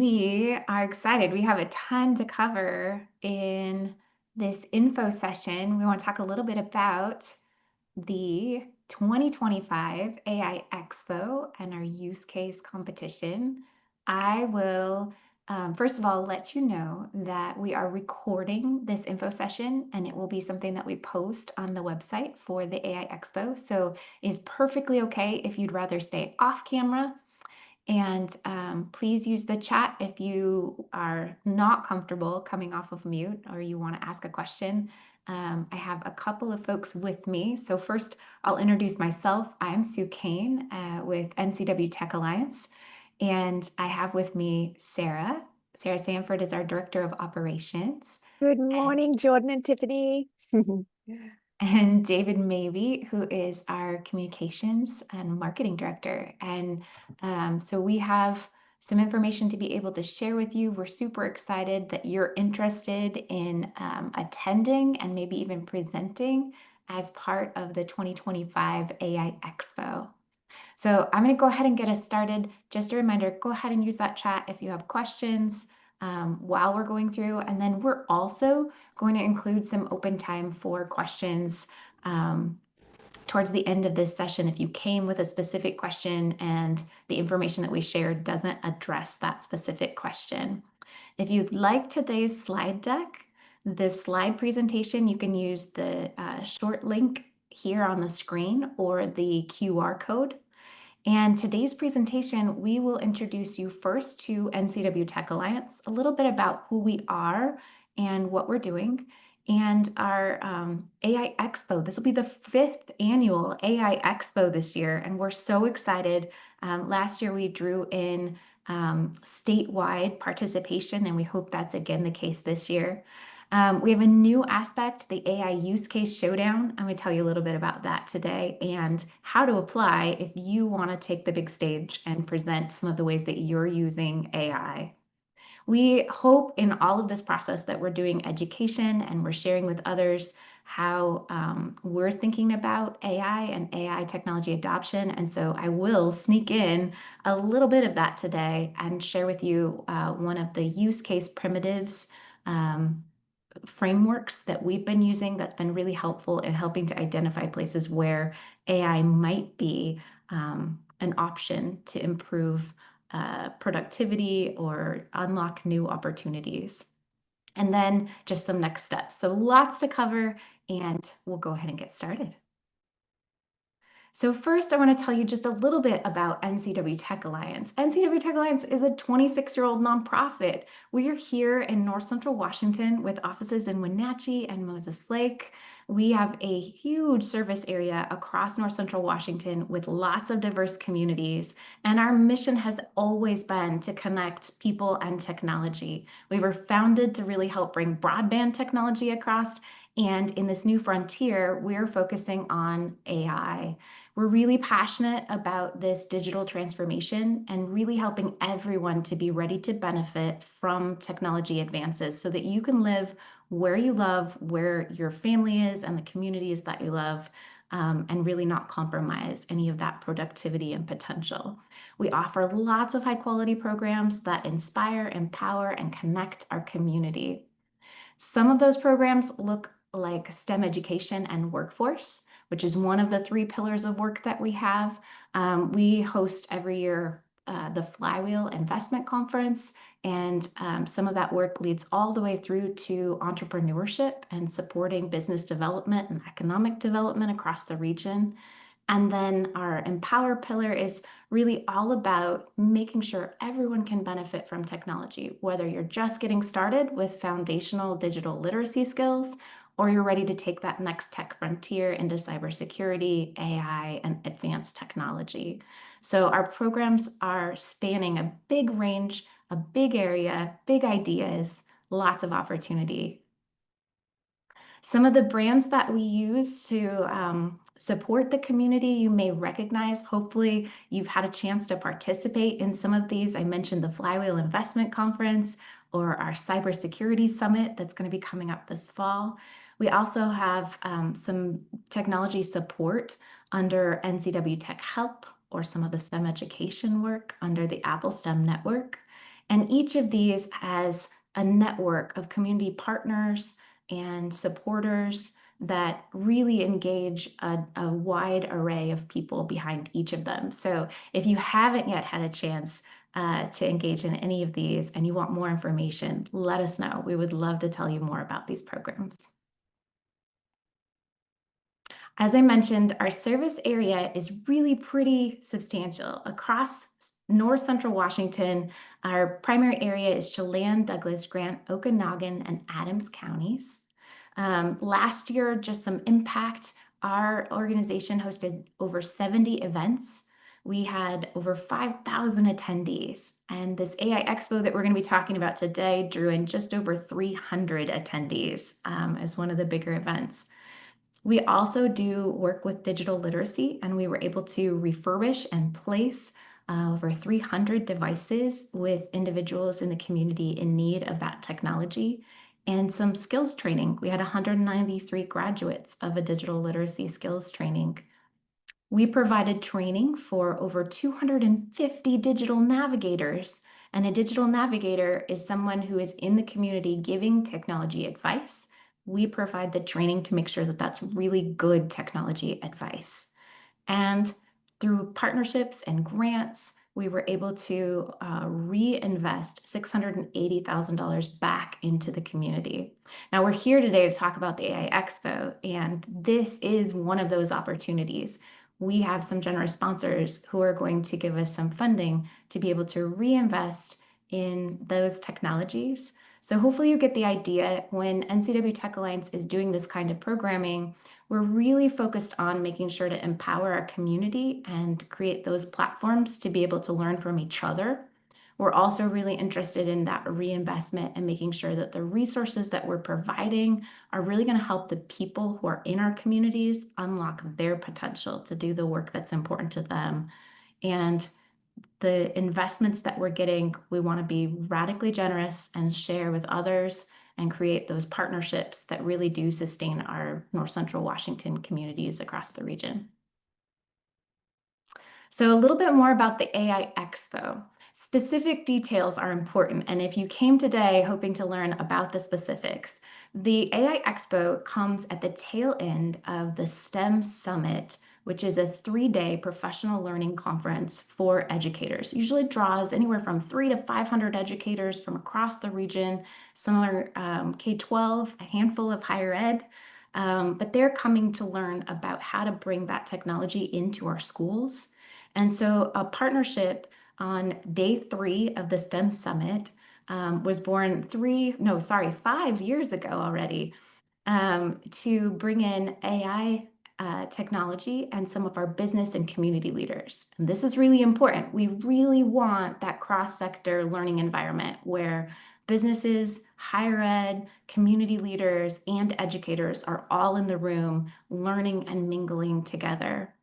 We are excited. We have a ton to cover in this info session. We want to talk a little bit about the 2025 AI Expo and our use case competition. I will, first of all, let you know that we are recording this info session and it will be something that we post on the website for the AI Expo. So it's perfectly okay if you'd rather stay off camera and please use the chat if you are not comfortable coming off of mute or you want to ask a question. I have a couple of folks with me. So first, I'll introduce myself. I'm Sue Kane with NCW Tech Alliance, and I have with me Sarah. Sarah Sanford is our Director of Operations. Good morning, Jordan and Tiffany. And David Mavey, who is our communications and marketing director. And so we have some information to be able to share with you. We're super excited that you're interested in attending and maybe even presenting as part of the 2025 AI Expo. So I'm going to go ahead and get us started. Just a reminder, go ahead and use that chat if you have questions while we're going through. And then we're also going to include some open time for questions towards the end of this session. If you came with a specific question and the information that we shared doesn't address that specific question. If you'd like today's slide deck, this slide presentation, you can use the short link here on the screen or the QR code. And today's presentation, we will introduce you first to NCW Tech Alliance, a little bit about who we are and what we're doing, and our AI Expo. This will be the 5th annual AI Expo this year, and we're so excited. Last year, we drew in statewide participation, and we hope that's again the case this year. We have a new aspect, the AI Use Case Showdown. I'm going to tell you a little bit about that today and how to apply if you want to take the big stage and present some of the ways that you're using AI. We hope in all of this process that we're doing education and we're sharing with others how we're thinking about AI and AI technology adoption. And so I will sneak in a little bit of that today and share with you one of the use case primitives frameworks that we've been using that's been really helpful in helping to identify places where AI might be an option to improve productivity or unlock new opportunities. And then just some next steps. So lots to cover, and we'll go ahead and get started. So first, I want to tell you just a little bit about NCW Tech Alliance. NCW Tech Alliance is a 26-year-old nonprofit. We are here in North Central Washington with offices in Wenatchee and Moses Lake. We have a huge service area across North Central Washington with lots of diverse communities. And our mission has always been to connect people and technology. We were founded to really help bring broadband technology across. And in this new frontier, we're focusing on AI. We're really passionate about this digital transformation and really helping everyone to be ready to benefit from technology advances so that you can live where you love, where your family is, and the communities that you love, and really not compromise any of that productivity and potential. We offer lots of high quality programs that inspire, empower, and connect our community. Some of those programs look like STEM education and workforce, which is one of the 3 pillars of work that we have. We host every year the Flywheel Investment Conference, and some of that work leads all the way through to entrepreneurship and supporting business development and economic development across the region. And then our Empower pillar is really all about making sure everyone can benefit from technology, whether you're just getting started with foundational digital literacy skills, or you're ready to take that next tech frontier into cybersecurity, AI, and advanced technology. So our programs are spanning a big range, a big area, big ideas, lots of opportunity. Some of the brands that we use to support the community you may recognize. Hopefully, you've had a chance to participate in some of these. I mentioned the Flywheel Investment Conference or our Cybersecurity Summit that's going to be coming up this fall. We also have some technology support under NCW Tech Help or some of the STEM education work under the Apple STEM Network. And each of these has a network of community partners and supporters that really engage a wide array of people behind each of them. So if you haven't yet had a chance to engage in any of these and you want more information, let us know. We would love to tell you more about these programs. As I mentioned, our service area is really pretty substantial. Across north central Washington, our primary area is Chelan, Douglas, Grant, Okanogan, and Adams counties. Last year, just some impact, our organization hosted over 70 events. We had over 5,000 attendees, and this AI Expo that we're going to be talking about today drew in just over 300 attendees as one of the bigger events. We also do work with digital literacy, and we were able to refurbish and place over 300 devices with individuals in the community in need of that technology and some skills training. We had 193 graduates of a digital literacy skills training. We provided training for over 250 digital navigators. And a digital navigator is someone who is in the community giving technology advice. We provide the training to make sure that that's really good technology advice. And through partnerships and grants, we were able to reinvest $680,000 back into the community. Now, we're here today to talk about the AI Expo, and this is one of those opportunities. We have some generous sponsors who are going to give us some funding to be able to reinvest in those technologies. So hopefully you get the idea. When NCW Tech Alliance is doing this kind of programming, we're really focused on making sure to empower our community and create those platforms to be able to learn from each other. We're also really interested in that reinvestment and making sure that the resources that we're providing are really going to help the people who are in our communities unlock their potential to do the work that's important to them. And the investments that we're getting, we want to be radically generous and share with others and create those partnerships that really do sustain our North Central Washington communities across the region. So a little bit more about the AI Expo. Specific details are important, and if you came today hoping to learn about the specifics, the AI Expo comes at the tail end of the STEM Summit, which is a 3-day professional learning conference for educators. Usually draws anywhere from 300 to 500 educators from across the region, some are K-12, a handful of higher ed, but they're coming to learn about how to bring that technology into our schools. And so a partnership on day 3 of the STEM Summit was born 5 years ago already, to bring in AI technology and some of our business and community leaders. And this is really important. We really want that cross-sector learning environment where businesses, higher ed, community leaders, and educators are all in the room learning and mingling together.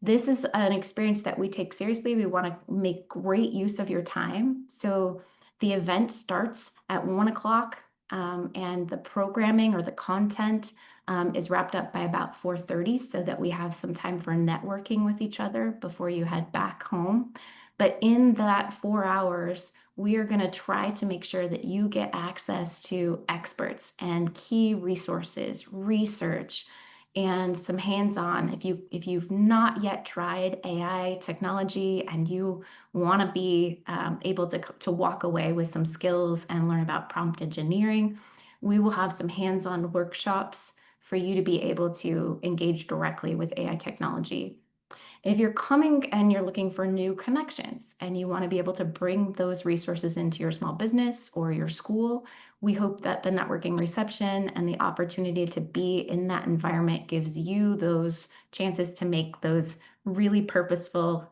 This is an experience that we take seriously. We want to make great use of your time. So the event starts at 1 o'clock, and the programming or the content is wrapped up by about 4:30 so that we have some time for networking with each other before you head back home. But in that 4 hours, we are going to try to make sure that you get access to experts and key resources, research, and some hands-on. If you've not yet tried AI technology and you want to be able to walk away with some skills and learn about prompt engineering, we will have some hands-on workshops for you to be able to engage directly with AI technology. If you're coming and you're looking for new connections and you want to be able to bring those resources into your small business or your school, we hope that the networking reception and the opportunity to be in that environment gives you those chances to make those really purposeful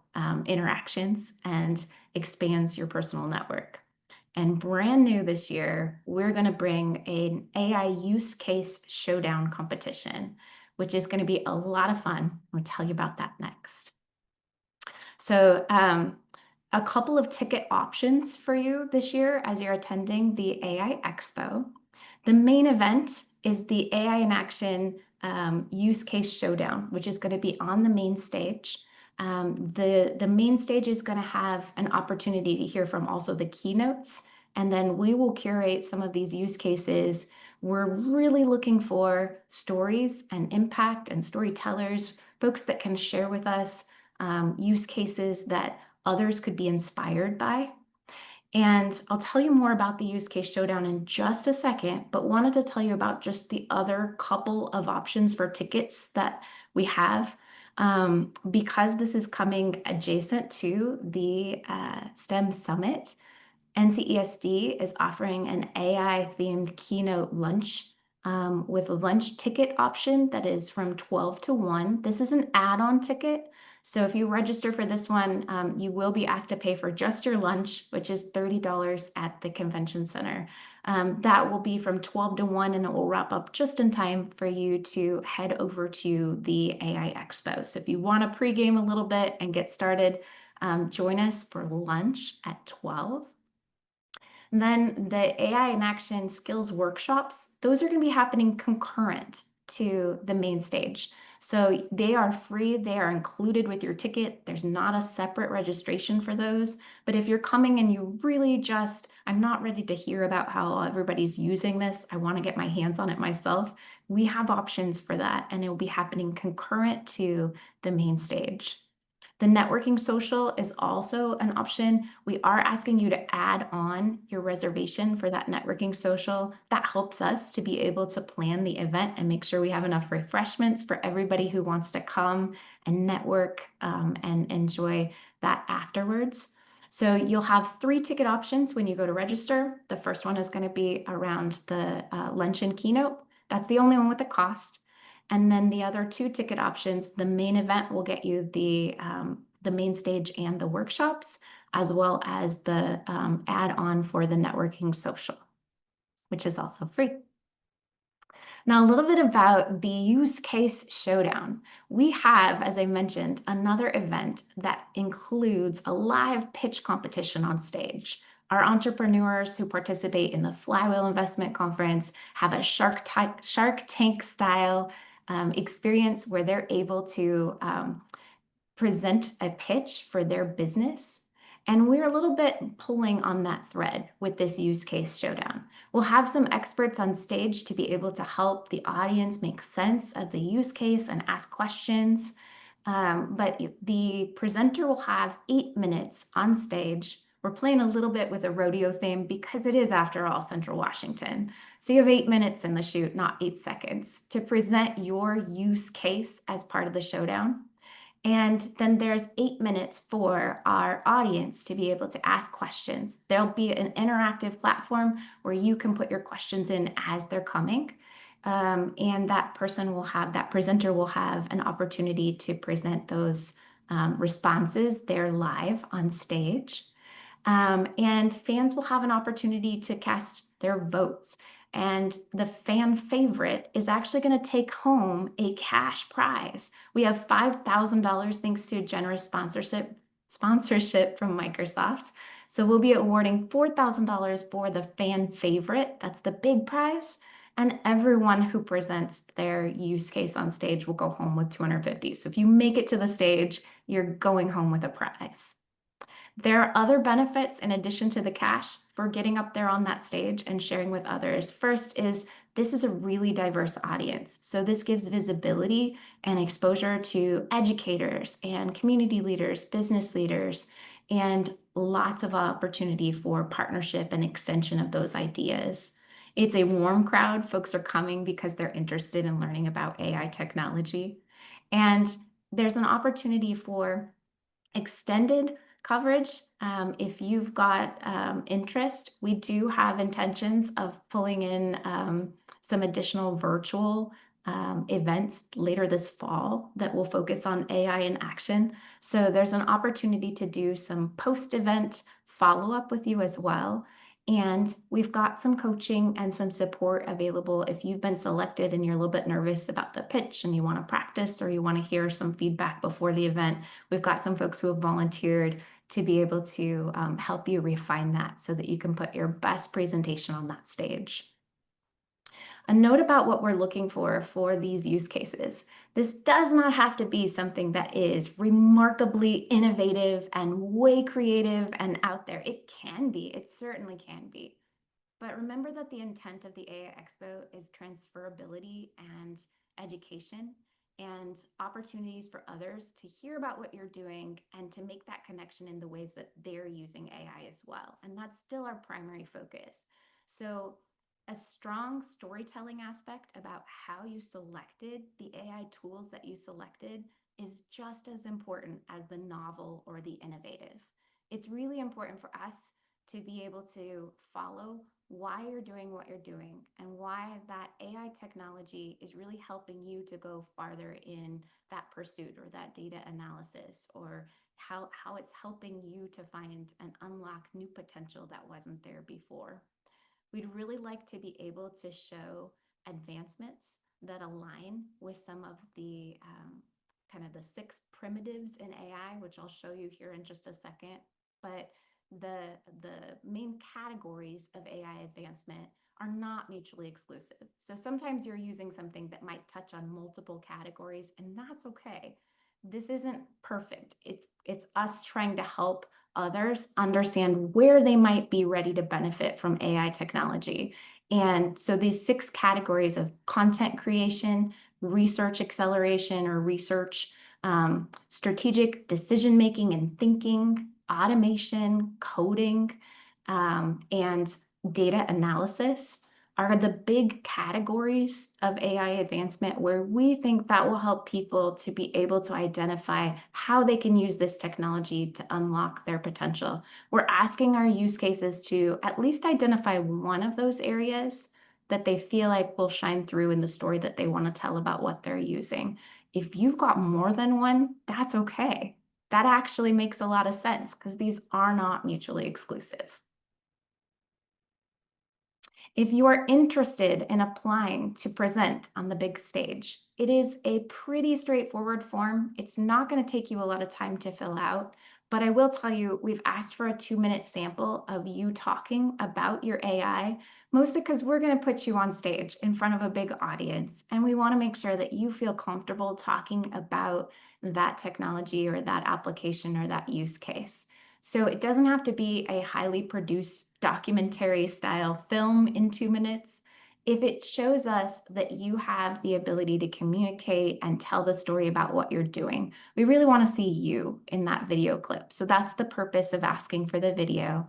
interactions and expands your personal network. And brand new this year, we're going to bring an AI Use Case Showdown competition, which is going to be a lot of fun. I'll tell you about that next. So a couple of ticket options for you this year as you're attending the AI Expo. The main event is the AI in Action Use Case Showdown, which is going to be on the main stage. The main stage is going to have an opportunity to hear from also the keynotes, and then we will curate some of these use cases. We're really looking for stories and impact and storytellers, folks that can share with us use cases that others could be inspired by. And I'll tell you more about the use case showdown in just a second, but wanted to tell you about just the other couple of options for tickets that we have. Because this is coming adjacent to the STEM Summit, NCESD is offering an AI-themed keynote lunch with a lunch ticket option that is from 12 to 1. This is an add-on ticket. So if you register for this one, you will be asked to pay for just your lunch, which is $30 at the convention center. That will be from 12 to 1, and it will wrap up just in time for you to head over to the AI Expo. So if you want to pregame a little bit and get started, join us for lunch at 12. And then the AI in Action skills workshops, those are going to be happening concurrent to the main stage. So they are free, they are included with your ticket. There's not a separate registration for those. But if you're coming and you really just, I'm not ready to hear about how everybody's using this, I want to get my hands on it myself, we have options for that, and it will be happening concurrent to the main stage. The networking social is also an option. We are asking you to add on your reservation for that networking social. That helps us to be able to plan the event and make sure we have enough refreshments for everybody who wants to come and network and enjoy that afterwards. So you'll have 3 ticket options when you go to register. The first one is going to be around the luncheon keynote. That's the only one with a cost. And then the other 2 ticket options, the main event will get you the main stage and the workshops, as well as the add-on for the networking social, which is also free. Now, a little bit about the use case showdown. We have, as I mentioned, another event that includes a live pitch competition on stage. Our entrepreneurs who participate in the Flywheel Investment Conference have a Shark Tank style experience where they're able to present a pitch for their business. And we're a little bit pulling on that thread with this use case showdown. We'll have some experts on stage to be able to help the audience make sense of the use case and ask questions. But the presenter will have 8 minutes on stage. We're playing a little bit with a rodeo theme because it is, after all, Central Washington. So you have 8 minutes in the shoot, not 8 seconds, to present your use case as part of the showdown. And then there's 8 minutes for our audience to be able to ask questions. There'll be an interactive platform where you can put your questions in as they're coming. And that presenter will have an opportunity to present those responses. They're live on stage. And fans will have an opportunity to cast their votes. And the fan favorite is actually going to take home a cash prize. We have $5,000 thanks to a generous sponsorship from Microsoft. So we'll be awarding $4,000 for the fan favorite. That's the big prize. And everyone who presents their use case on stage will go home with $250. So if you make it to the stage, you're going home with a prize. There are other benefits in addition to the cash for getting up there on that stage and sharing with others. First is this is a really diverse audience. So this gives visibility and exposure to educators and community leaders, business leaders, and lots of opportunity for partnership and extension of those ideas. It's a warm crowd. Folks are coming because they're interested in learning about AI technology. And there's an opportunity for extended coverage. If you've got interest, we do have intentions of pulling in some additional virtual events later this fall that will focus on AI in action. So there's an opportunity to do some post-event follow-up with you as well. And we've got some coaching and some support available if you've been selected and you're a little bit nervous about the pitch and you want to practice or you want to hear some feedback before the event. We've got some folks who have volunteered to be able to help you refine that so that you can put your best presentation on that stage. A note about what we're looking for these use cases. This does not have to be something that is remarkably innovative and way creative and out there. It can be, it certainly can be. But remember that the intent of the AI Expo is transferability and education and opportunities for others to hear about what you're doing and to make that connection in the ways that they're using AI as well. And that's still our primary focus. So a strong storytelling aspect about how you selected the AI tools that you selected is just as important as the novel or the innovative. It's really important for us to be able to follow why you're doing what you're doing and why that AI technology is really helping you to go farther in that pursuit or that data analysis, or how it's helping you to find and unlock new potential that wasn't there before. We'd really like to be able to show advancements that align with some of the kind of the 6 primitives in AI, which I'll show you here in just a second. But the main categories of AI advancement are not mutually exclusive. So sometimes you're using something that might touch on multiple categories, and that's okay. This isn't perfect. It's us trying to help others understand where they might be ready to benefit from AI technology. And so these 6 categories of content creation, research acceleration or research, strategic decision making and thinking, automation, coding, and data analysis are the big categories of AI advancement where we think that will help people to be able to identify how they can use this technology to unlock their potential. We're asking our use cases to at least identify one of those areas that they feel like will shine through in the story that they want to tell about what they're using. If you've got more than one, that's okay. That actually makes a lot of sense because these are not mutually exclusive. If you are interested in applying to present on the big stage, it is a pretty straightforward form. It's not going to take you a lot of time to fill out, but I will tell you, we've asked for a 2-minute sample of you talking about your AI, mostly because we're going to put you on stage in front of a big audience, and we want to make sure that you feel comfortable talking about that technology or that application or that use case. So it doesn't have to be a highly produced documentary style film in 2 minutes. If it shows us that you have the ability to communicate and tell the story about what you're doing, we really want to see you in that video clip. So that's the purpose of asking for the video.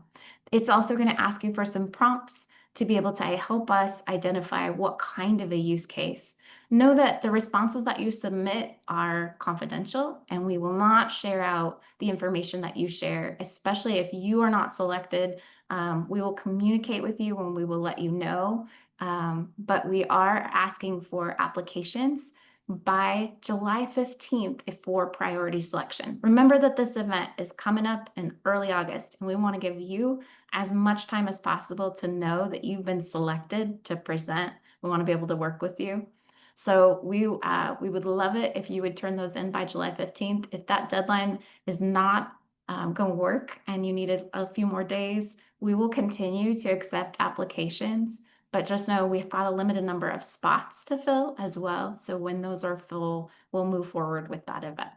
It's also going to ask you for some prompts to be able to help us identify what kind of a use case. Know that the responses that you submit are confidential, and we will not share out the information that you share, especially if you are not selected. We will communicate with you and we will let you know. But we are asking for applications by July 15th for priority selection. Remember that this event is coming up in early August, and we want to give you as much time as possible to know that you've been selected to present. We want to be able to work with you. So we would love it if you would turn those in by July 15th. If that deadline is not going to work and you needed a few more days, we will continue to accept applications. But just know we've got a limited number of spots to fill as well. So when those are full, we'll move forward with that event.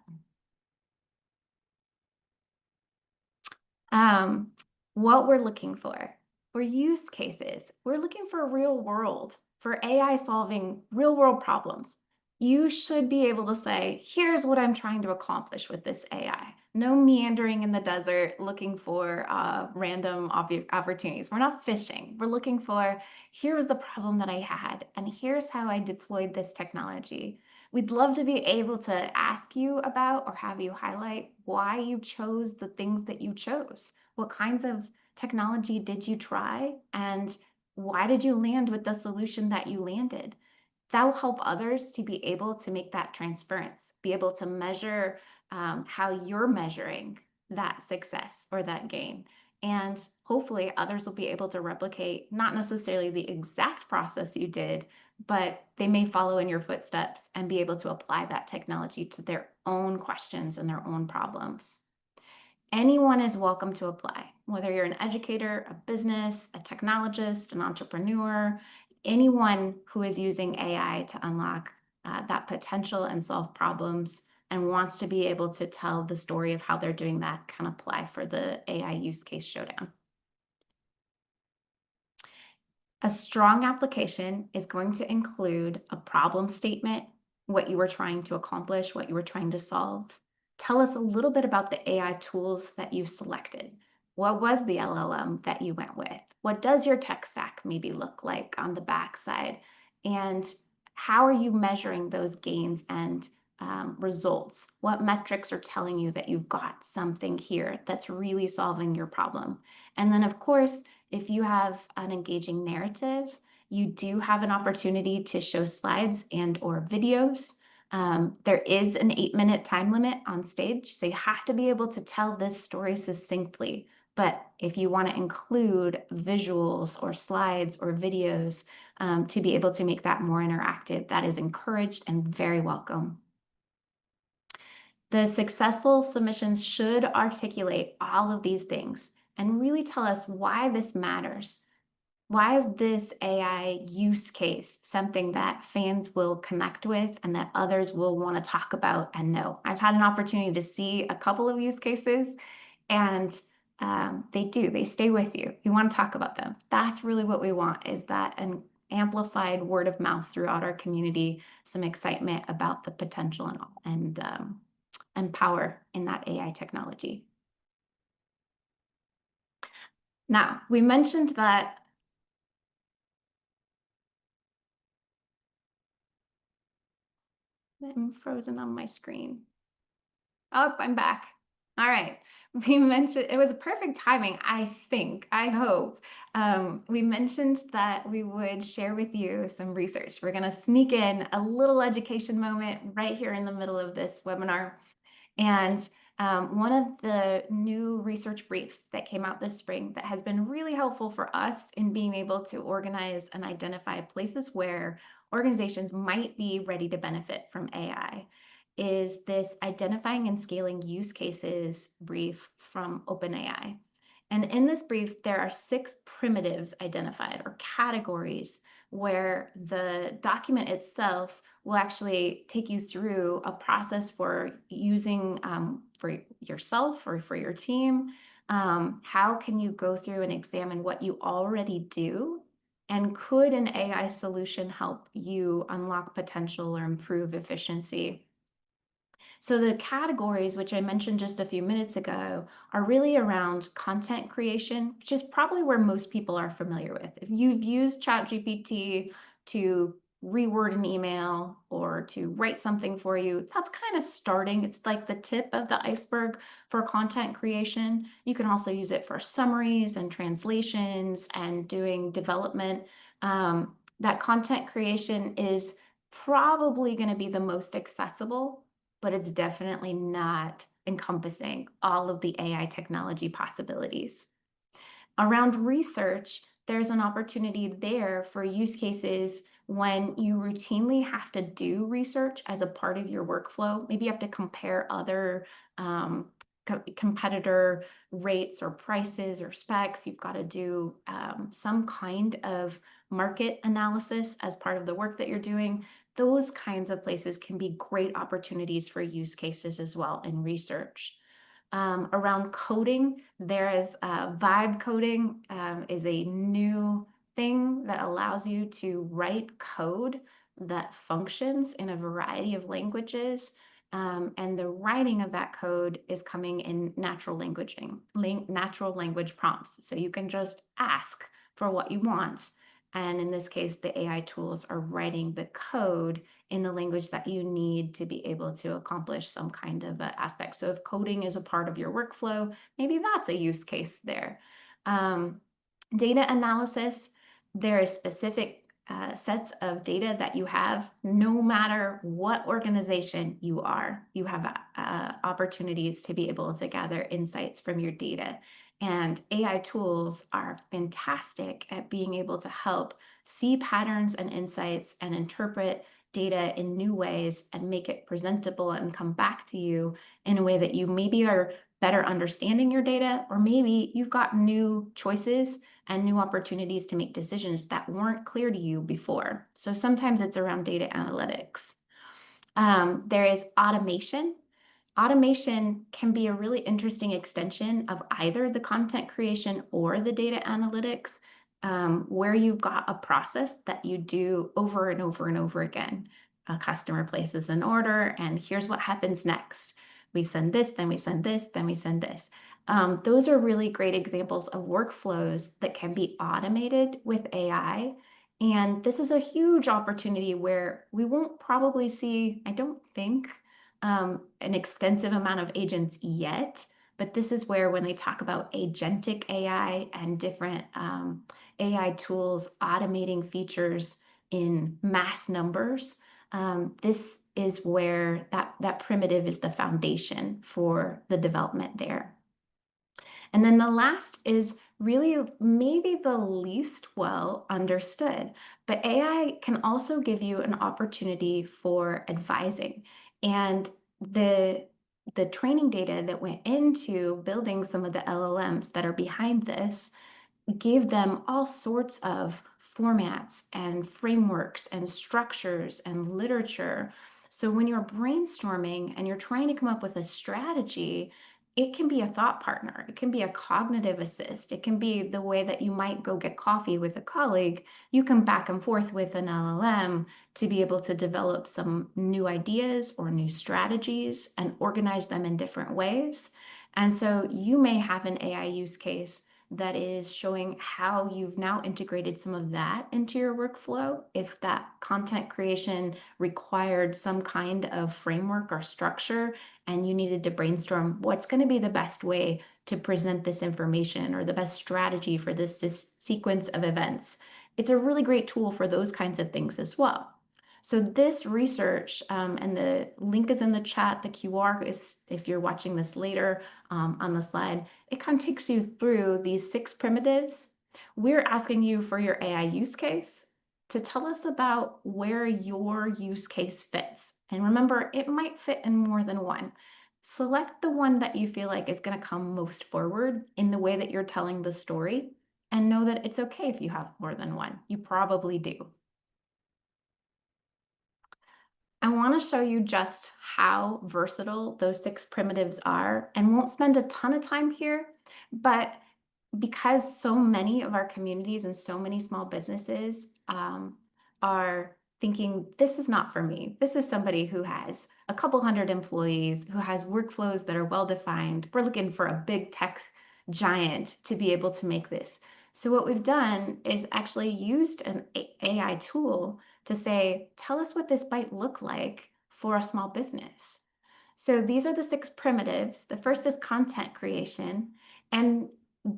Um, what we're looking for use cases, we're looking for real world, for AI solving real world problems. You should be able to say, here's what I'm trying to accomplish with this AI. No meandering in the desert looking for random opportunities. We're not fishing. We're looking for, here's the problem that I had, and here's how I deployed this technology. We'd love to be able to ask you about or have you highlight why you chose the things that you chose. What kinds of technology did you try? And why did you land with the solution that you landed? That will help others to be able to make that transference, be able to measure how you're measuring that success or that gain. And hopefully others will be able to replicate not necessarily the exact process you did, but they may follow in your footsteps and be able to apply that technology to their own questions and their own problems. Anyone is welcome to apply, whether you're an educator, a business, a technologist, an entrepreneur. anyone who is using AI to unlock that potential and solve problems and wants to be able to tell the story of how they're doing that can apply for the AI Use Case Showdown. A strong application is going to include a problem statement, what you were trying to accomplish, what you were trying to solve. Tell us a little bit about the AI tools that you selected. What was the LLM that you went with? What does your tech stack maybe look like on the backside? And how are you measuring those gains and results? What metrics are telling you that you've got something here that's really solving your problem? And then, of course, if you have an engaging narrative, you do have an opportunity to show slides and or videos. There is an 8-minute time limit on stage, so you have to be able to tell this story succinctly. But if you want to include visuals or slides or videos to be able to make that more interactive, that is encouraged and very welcome. The successful submissions should articulate all of these things and really tell us why this matters. Why is this AI use case something that fans will connect with and that others will want to talk about and know? I've had an opportunity to see a couple of use cases, and they stay with you. You want to talk about them. That's really what we want, is that an amplified word of mouth throughout our community, some excitement about the potential and power in that AI technology. Now, we mentioned that I'm frozen on my screen. Oh, I'm back. All right. We mentioned it was perfect timing, I think, I hope. We mentioned that we would share with you some research. We're going to sneak in a little education moment right here in the middle of this webinar. And one of the new research briefs that came out this spring that has been really helpful for us in being able to organize and identify places where organizations might be ready to benefit from AI is this identifying and scaling use cases brief from OpenAI. And in this brief, there are 6 primitives identified or categories where the document itself will actually take you through a process for using for yourself or for your team. How can you go through and examine what you already do? And could an AI solution help you unlock potential or improve efficiency? So the categories, which I mentioned just a few minutes ago, are really around content creation, which is probably where most people are familiar with. If you've used ChatGPT to reword an email or to write something for you, that's kind of starting. It's like the tip of the iceberg for content creation. You can also use it for summaries and translations and doing development. That content creation is probably going to be the most accessible, but it's definitely not encompassing all of the AI technology possibilities. Around research, there's an opportunity there for use cases when you routinely have to do research as a part of your workflow. Maybe you have to compare other competitor rates or prices or specs. You've got to do some kind of market analysis as part of the work that you're doing. Those kinds of places can be great opportunities for use cases as well in research. Around coding, there is vibe coding is a new thing that allows you to write code that functions in a variety of languages. And the writing of that code is coming in natural language prompts. So you can just ask for what you want. And in this case, the AI tools are writing the code in the language that you need to be able to accomplish some kind of aspect. So if coding is a part of your workflow, maybe that's a use case there. Data analysis, there are specific sets of data that you have. No matter what organization you are, you have opportunities to be able to gather insights from your data. And AI tools are fantastic at being able to help see patterns and insights and interpret data in new ways and make it presentable and come back to you in a way that you maybe are better understanding your data, or maybe you've got new choices and new opportunities to make decisions that weren't clear to you before. So sometimes it's around data analytics. There is automation. Automation can be a really interesting extension of either the content creation or the data analytics, where you've got a process that you do over and over and over again. A customer places an order, and here's what happens next. We send this, then we send this, then we send this. Those are really great examples of workflows that can be automated with AI. And this is a huge opportunity where we won't probably see, I don't think, an extensive amount of agents yet, but this is where when they talk about agentic AI and different AI tools automating features in mass numbers, this is where that primitive is the foundation for the development there. And then the last is really maybe the least well understood, but AI can also give you an opportunity for advising. And the the training data that went into building some of the LLMs that are behind this gave them all sorts of formats and frameworks and structures and literature. So when you're brainstorming and you're trying to come up with a strategy, it can be a thought partner. It can be a cognitive assist. It can be the way that you might go get coffee with a colleague. You come back and forth with an LLM to be able to develop some new ideas or new strategies and organize them in different ways. And so you may have an AI use case that is showing how you've now integrated some of that into your workflow. If that content creation required some kind of framework or structure, and you needed to brainstorm what's going to be the best way to present this information or the best strategy for this sequence of events, it's a really great tool for those kinds of things as well. So this research, and the link is in the chat, the QR is, if you're watching this later on the slide, it kind of takes you through these 6 primitives. We're asking you for your AI use case to tell us about where your use case fits. And remember, it might fit in more than one. Select the one that you feel like is going to come most forward in the way that you're telling the story, and know that it's okay if you have more than one. You probably do. I want to show you just how versatile those 6 primitives are, and won't spend a ton of time here, but because so many of our communities and so many small businesses are thinking, this is not for me. This is somebody who has a couple hundred employees, who has workflows that are well defined. We're looking for a big tech giant to be able to make this. So what we've done is actually used an AI tool to say, tell us what this might look like for a small business. So these are the 6 primitives. The first is content creation. And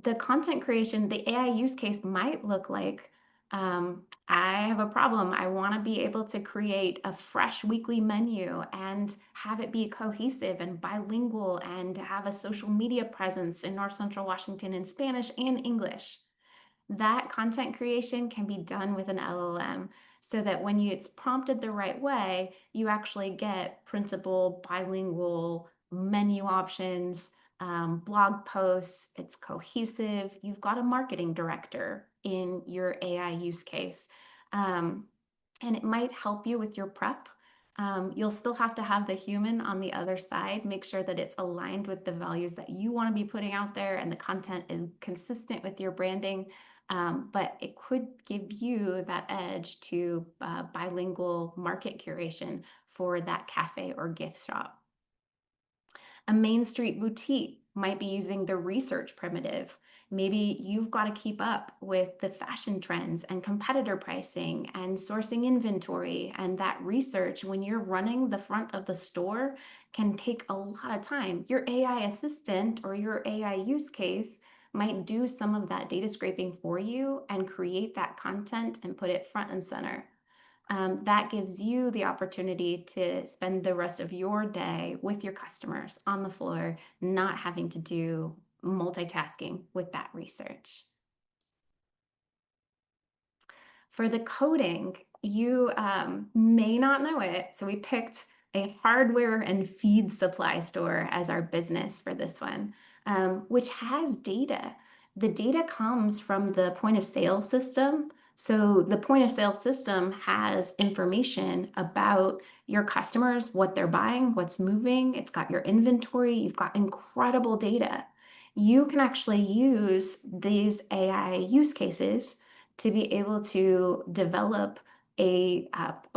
the content creation, the AI use case might look like, I have a problem. I want to be able to create a fresh weekly menu and have it be cohesive and bilingual and have a social media presence in North Central Washington in Spanish and English. That content creation can be done with an LLM, so that when it's prompted the right way, you actually get printable, bilingual menu options, blog posts. It's cohesive. You've got a marketing director in your AI use case. And it might help you with your prep. You'll still have to have the human on the other side, make sure that it's aligned with the values that you want to be putting out there and the content is consistent with your branding. But it could give you that edge to bilingual market curation for that cafe or gift shop. A Main Street boutique might be using the research primitive. Maybe you've got to keep up with the fashion trends and competitor pricing and sourcing inventory. And that research, when you're running the front of the store, can take a lot of time. Your AI assistant or your AI use case might do some of that data scraping for you and create that content and put it front and center. That gives you the opportunity to spend the rest of your day with your customers on the floor, not having to do multitasking with that research. For the coding, you may not know it. So we picked a hardware and feed supply store as our business for this one, which has data. The data comes from the point of sale system. So the point of sale system has information about your customers, what they're buying, what's moving. It's got your inventory. You've got incredible data. You can actually use these AI use cases to be able to develop a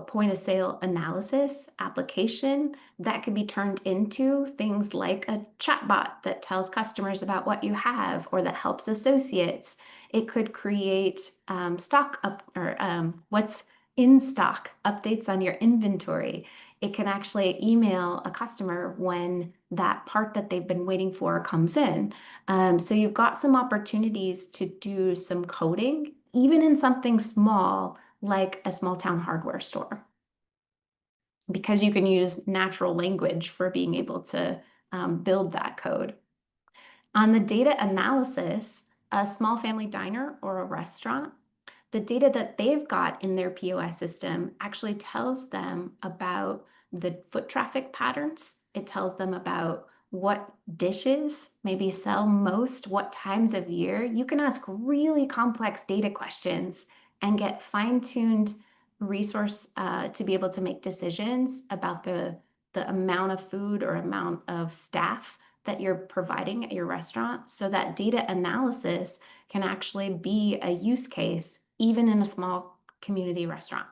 point of sale analysis application that could be turned into things like a chatbot that tells customers about what you have or that helps associates. It could create stock up or what's in stock updates on your inventory. It can actually email a customer when that part that they've been waiting for comes in. So you've got some opportunities to do some coding, even in something small like a small town hardware store, because you can use natural language for being able to build that code. On the data analysis, a small family diner or a restaurant, the data that they've got in their POS system actually tells them about the foot traffic patterns. It tells them about what dishes maybe sell most, what times of year. You can ask really complex data questions and get fine-tuned resource to be able to make decisions about the amount of food or amount of staff that you're providing at your restaurant. So that data analysis can actually be a use case even in a small community restaurant.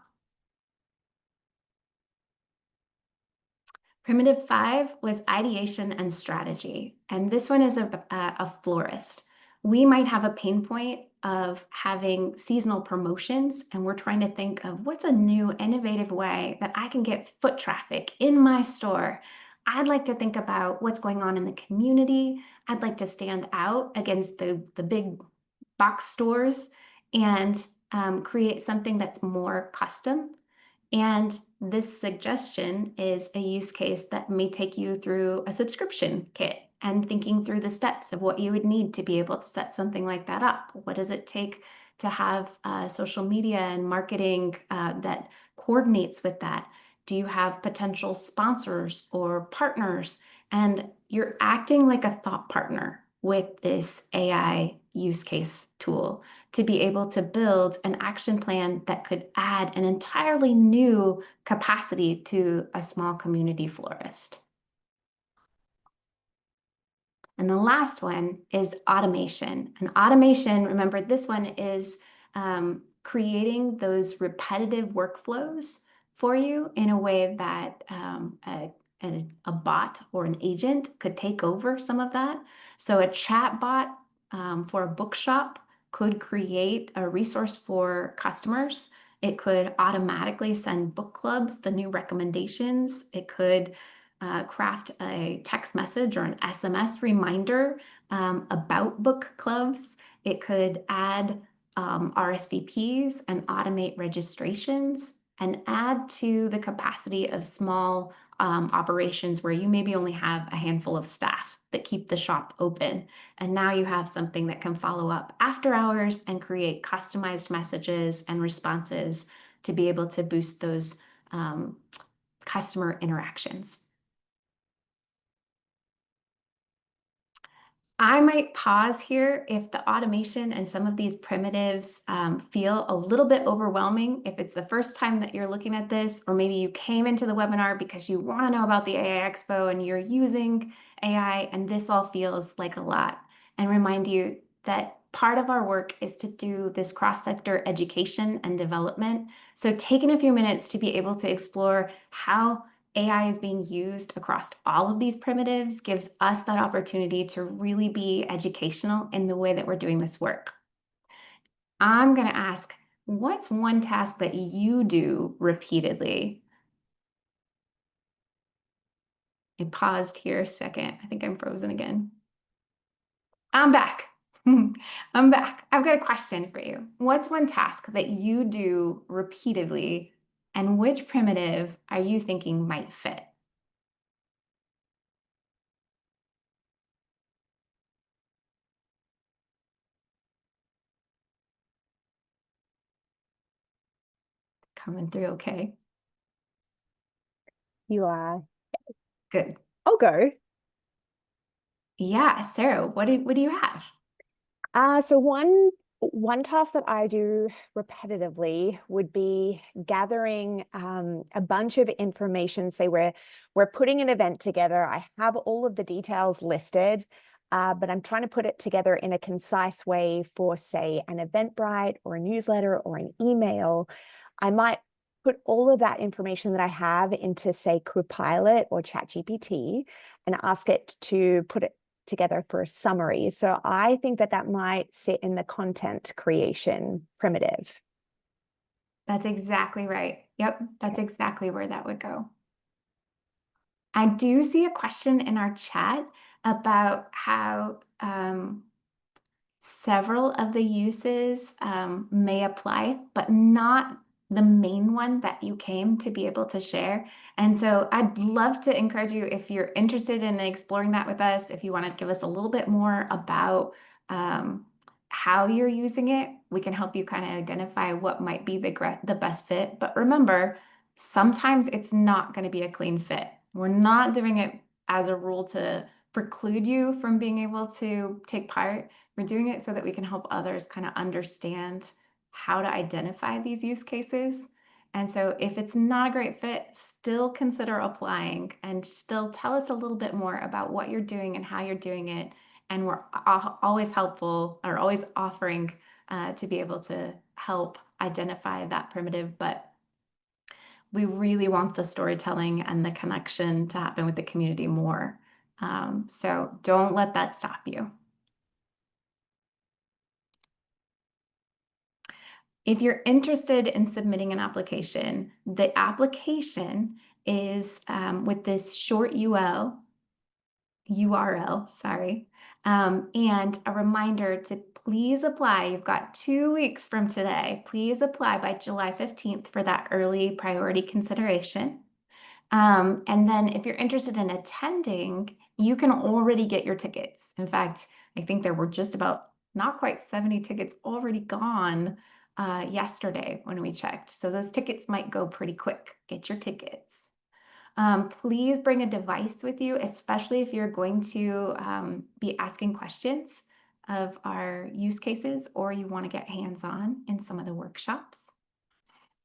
Primitive 5 was ideation and strategy. And this one is a florist. We might have a pain point of having seasonal promotions, and we're trying to think of what's a new, innovative way that I can get foot traffic in my store. I'd like to think about what's going on in the community. I'd like to stand out against the big box stores and create something that's more custom. And this suggestion is a use case that may take you through a subscription kit and thinking through the steps of what you would need to be able to set something like that up. What does it take to have social media and marketing that coordinates with that? Do you have potential sponsors or partners? And you're acting like a thought partner with this AI use case tool to be able to build an action plan that could add an entirely new capacity to a small community florist. And the last one is automation. And automation, remember, this one is creating those repetitive workflows for you in a way that a bot or an agent could take over some of that. So a chat bot for a bookshop could create a resource for customers. It could automatically send book clubs the new recommendations. It could craft a text message or an SMS reminder about book clubs. It could add RSVPs and automate registrations and add to the capacity of small operations where you maybe only have a handful of staff that keep the shop open. And now you have something that can follow up after hours and create customized messages and responses to be able to boost those customer interactions. I might pause here if the automation and some of these primitives feel a little bit overwhelming. If it's the first time that you're looking at this, or maybe you came into the webinar because you want to know about the AI Expo and you're using AI and this all feels like a lot. And remind you that part of our work is to do this cross-sector education and development. So taking a few minutes to be able to explore how AI is being used across all of these primitives gives us that opportunity to really be educational in the way that we're doing this work. I'm going to ask, what's one task that you do repeatedly? I paused here a second. I think I'm frozen again. I'm back. I'm back. I've got a question for you. What's one task that you do repeatedly, and which primitive are you thinking might fit? Coming through okay? You are. Good. I'll go. Yeah, Sarah, what do you have? So one task that I do repetitively would be gathering a bunch of information. Say we're putting an event together. I have all of the details listed, but I'm trying to put it together in a concise way for, say, an Eventbrite or a newsletter or an email. I might put all of that information that I have into, say, Copilot or ChatGPT and ask it to put it together for a summary. So I think that that might sit in the content creation primitive. That's exactly right. Yep, that's exactly where that would go. I do see a question in our chat about how several of the uses may apply, but not the main one that you came to be able to share. And so I'd love to encourage you, if you're interested in exploring that with us, if you want to give us a little bit more about um, how you're using it, we can help you kind of identify what might be the best fit. But remember, sometimes it's not going to be a clean fit. We're not doing it as a rule to preclude you from being able to take part. We're doing it so that we can help others kind of understand how to identify these use cases. And so if it's not a great fit, still consider applying and still tell us a little bit more about what you're doing and how you're doing it. And we're always helpful, or always offering to be able to help identify that primitive. But we really want the storytelling and the connection to happen with the community more. So don't let that stop you. If you're interested in submitting an application, the application is with this short URL, sorry, and a reminder to please apply. You've got 2 weeks from today. Please apply by July 15th for that early priority consideration. And then if you're interested in attending, you can already get your tickets. In fact, I think there were just about not quite 70 tickets already gone yesterday when we checked. So those tickets might go pretty quick. Get your tickets. Please bring a device with you, especially if you're going to be asking questions of our use cases, or you want to get hands-on in some of the workshops.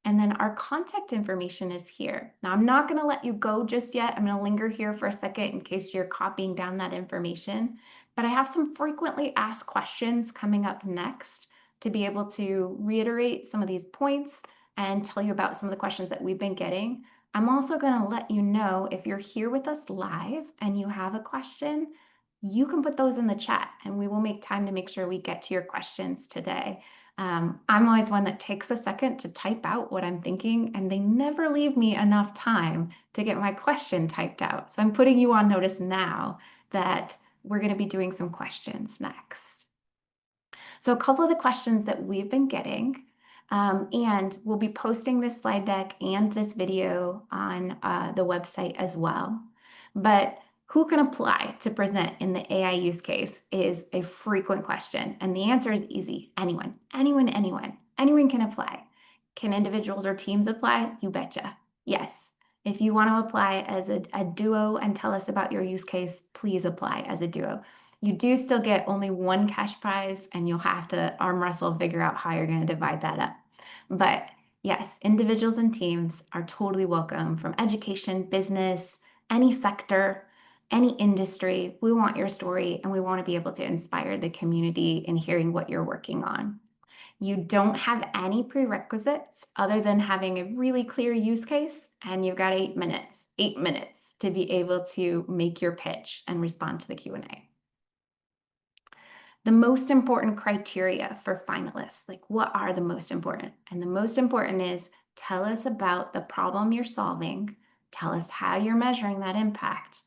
And then our contact information is here. Now, I'm not going to let you go just yet. I'm going to linger here for a second in case you're copying down that information. But I have some frequently asked questions coming up next to be able to reiterate some of these points and tell you about some of the questions that we've been getting. I'm also going to let you know, if you're here with us live and you have a question, you can put those in the chat and we will make time to make sure we get to your questions today. I'm always one that takes a second to type out what I'm thinking, and they never leave me enough time to get my question typed out. So I'm putting you on notice now that we're going to be doing some questions next. So a couple of the questions that we've been getting, and we'll be posting this slide deck and this video on the website as well. But who can apply to present in the AI use case is a frequent question. And the answer is easy. Anyone, anyone, anyone, anyone can apply. Can individuals or teams apply? You betcha. Yes. If you want to apply as a duo and tell us about your use case, please apply as a duo. You do still get only one cash prize, and you'll have to arm wrestle, figure out how you're going to divide that up. But yes, individuals and teams are totally welcome, from education, business, any sector, any industry. We want your story, and we want to be able to inspire the community in hearing what you're working on. You don't have any prerequisites other than having a really clear use case, and you've got 8 minutes to be able to make your pitch and respond to the Q&A. The most important criteria for finalists, like what are the most important? And the most important is, tell us about the problem you're solving. Tell us how you're measuring that impact.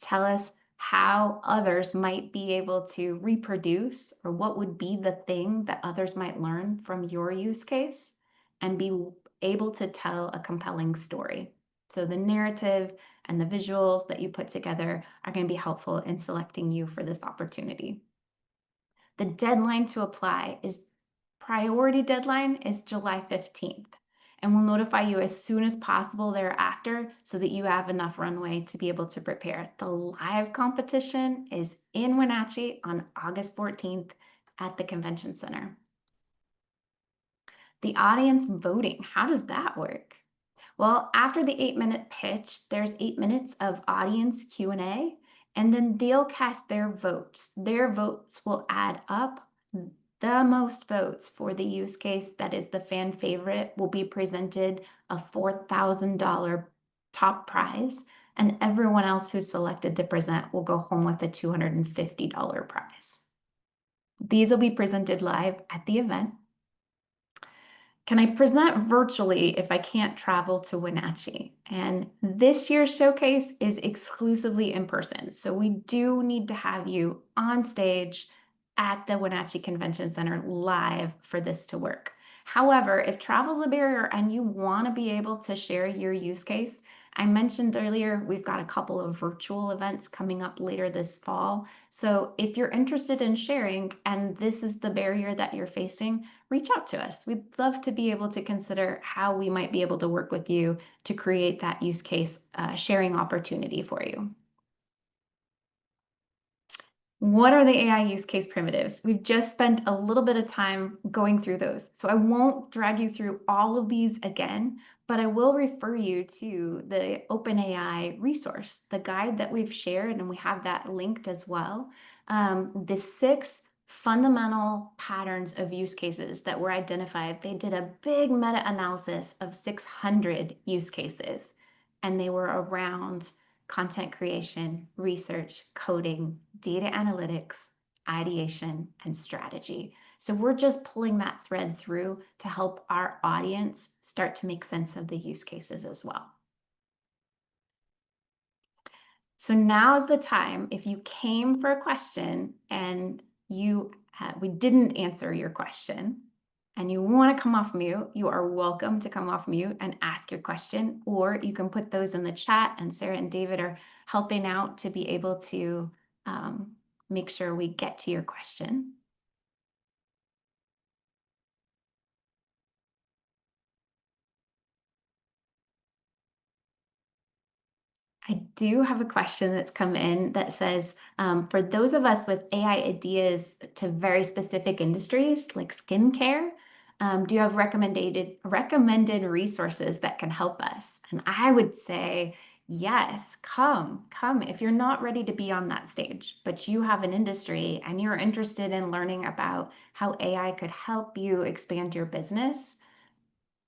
Tell us how others might be able to reproduce, or what would be the thing that others might learn from your use case, and be able to tell a compelling story. So the narrative and the visuals that you put together are going to be helpful in selecting you for this opportunity. The deadline to apply is priority deadline is July 15th, and we'll notify you as soon as possible thereafter so that you have enough runway to be able to prepare. The live competition is in Wenatchee on August 14th at the convention center. The audience voting, how does that work? Well, after the 8-minute pitch, there's 8 minutes of audience Q&A, and then they'll cast their votes. Their votes will add up. The most votes for the use case that is the fan favorite will be presented a $4,000 top prize, and everyone else who's selected to present will go home with a $250 prize. These will be presented live at the event. Can I present virtually if I can't travel to Wenatchee? And this year's showcase is exclusively in person. So we do need to have you on stage at the Wenatchee Convention Center live for this to work. However, if travel's a barrier and you want to be able to share your use case, I mentioned earlier, we've got a couple of virtual events coming up later this fall. So if you're interested in sharing and this is the barrier that you're facing, reach out to us. We'd love to be able to consider how we might be able to work with you to create that use case sharing opportunity for you. What are the AI use case primitives? We've just spent a little bit of time going through those. So I won't drag you through all of these again, but I will refer you to the OpenAI resource, the guide that we've shared, and we have that linked as well. The 6 fundamental patterns of use cases that were identified. They did a big meta-analysis of 600 use cases, and they were around content creation, research, coding, data analytics, ideation, and strategy. So we're just pulling that thread through to help our audience start to make sense of the use cases as well. So now is the time, if you came for a question and we didn't answer your question, and you want to come off mute, you are welcome to come off mute and ask your question, or you can put those in the chat, and Sarah and David are helping out to be able to make sure we get to your question. I do have a question that's come in that says, for those of us with AI ideas to very specific industries like skincare, do you have recommended resources that can help us? And I would say, yes, come. If you're not ready to be on that stage, but you have an industry and you're interested in learning about how AI could help you expand your business,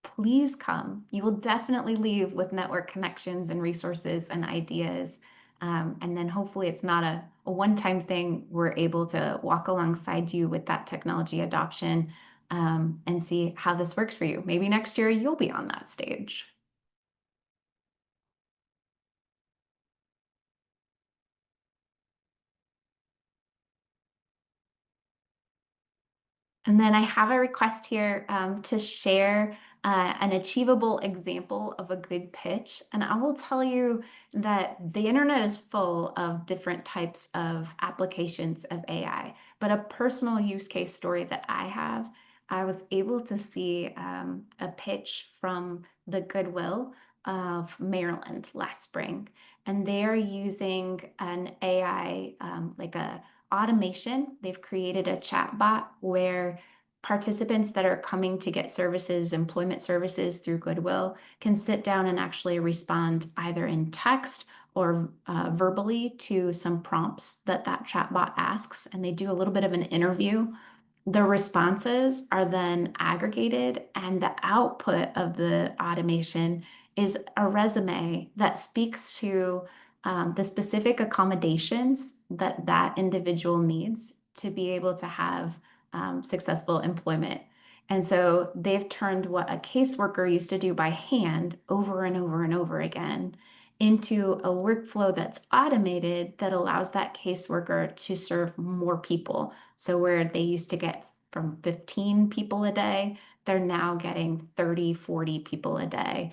please come. You will definitely leave with network connections and resources and ideas. And then hopefully it's not a one-time thing. We're able to walk alongside you with that technology adoption and see how this works for you. Maybe next year you'll be on that stage. And then I have a request here to share an achievable example of a good pitch. And I will tell you that the internet is full of different types of applications of AI. But a personal use case story that I have, I was able to see a pitch from the Goodwill of Maryland last spring. And they're using an AI, like a automation. They've created a chat bot where participants that are coming to get services, employment services through Goodwill, can sit down and actually respond either in text or verbally to some prompts that chatbot asks. And they do a little bit of an interview. The responses are then aggregated, and the output of the automation is a resume that speaks to the specific accommodations that individual needs to be able to have successful employment. And so they've turned what a caseworker used to do by hand over and over and over again into a workflow that's automated that allows that caseworker to serve more people. So where they used to get from 15 people a day, they're now getting 30, 40 people a day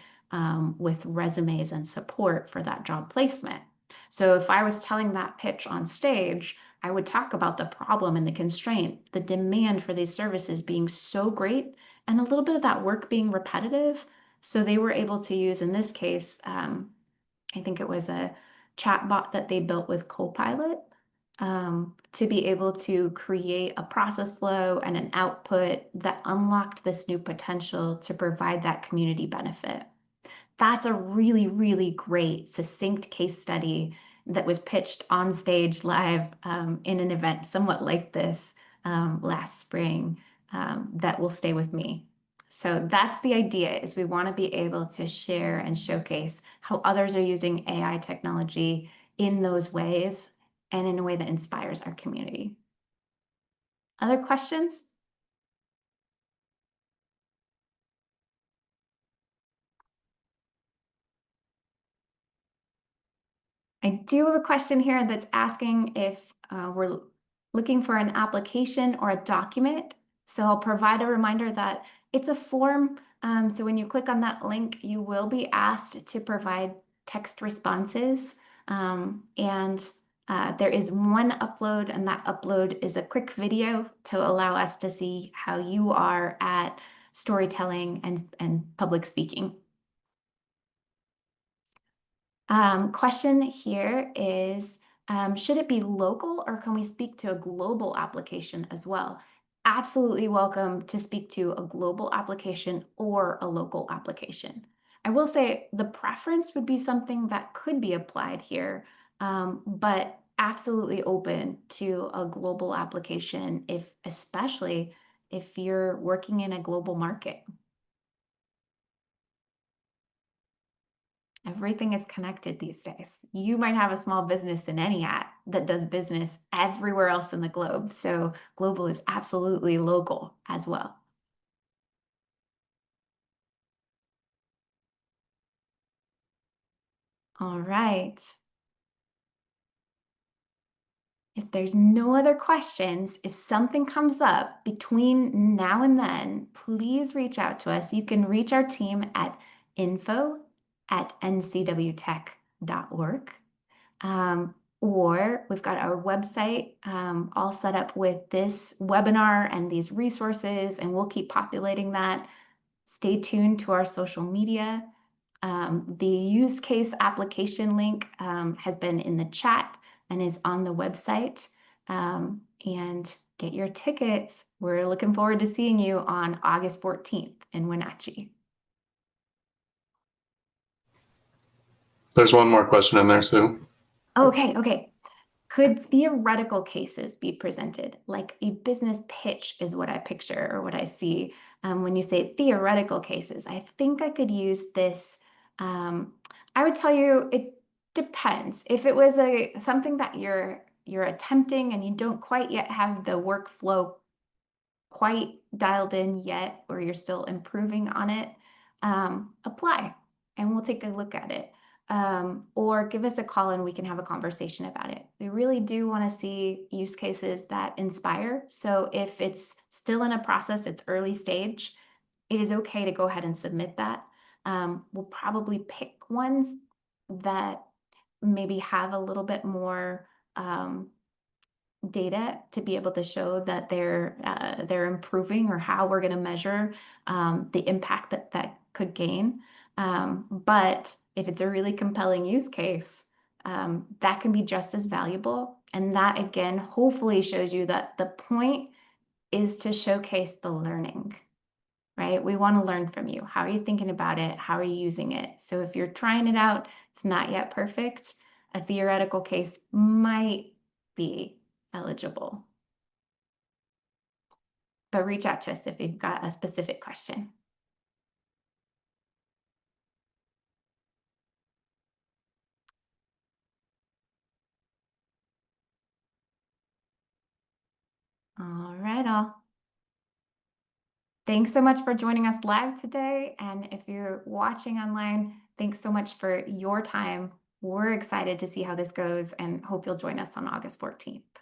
with resumes and support for that job placement. So if I was telling that pitch on stage, I would talk about the problem and the constraint, the demand for these services being so great, and a little bit of that work being repetitive. So they were able to use, in this case, I think it was a chat bot that they built with Copilot to be able to create a process flow and an output that unlocked this new potential to provide that community benefit. That's a really, really great, succinct case study that was pitched on stage live in an event somewhat like this last spring that will stay with me. So that's the idea, is we want to be able to share and showcase how others are using AI technology in those ways and in a way that inspires our community. Other questions? I do have a question here that's asking if we're looking for an application or a document. So I'll provide a reminder that it's a form. So when you click on that link, you will be asked to provide text responses. And there is one upload, and that upload is a quick video to allow us to see how you are at storytelling and public speaking. Question here is, should it be local or can we speak to a global application as well? Absolutely welcome to speak to a global application or a local application. I will say the preference would be something that could be applied here, but absolutely open to a global application especially if you're working in a global market. Everything is connected these days. You might have a small business in any app that does business everywhere else in the globe. So global is absolutely local as well. All right. If there's no other questions, if something comes up between now and then, please reach out to us. You can reach our team at info@ncwtech.org. Or we've got our website all set up with this webinar and these resources, and we'll keep populating that. Stay tuned to our social media. The use case application link has been in the chat and is on the website. And get your tickets. We're looking forward to seeing you on August 14th in Wenatchee. There's one more question in there, Sue. Okay. Could theoretical cases be presented? Like a business pitch is what I picture or what I see when you say theoretical cases. I think I could use this. I would tell you it depends. If it was something that you're attempting and you don't quite yet have the workflow quite dialed in yet, or you're still improving on it, apply and we'll take a look at it. Or give us a call and we can have a conversation about it. We really do want to see use cases that inspire. So if it's still in a process, it's early stage, it is okay to go ahead and submit that. We'll probably pick ones that maybe have a little bit more data to be able to show that they're improving, or how we're going to measure the impact that could gain. But if it's a really compelling use case, that can be just as valuable. And that again, hopefully shows you that the point is to showcase the learning, right? We want to learn from you. How are you thinking about it? How are you using it? So if you're trying it out, it's not yet perfect, a theoretical case might be eligible. But reach out to us if you've got a specific question. All right, all. Thanks so much for joining us live today. And if you're watching online, thanks so much for your time. We're excited to see how this goes and hope you'll join us on August 14th.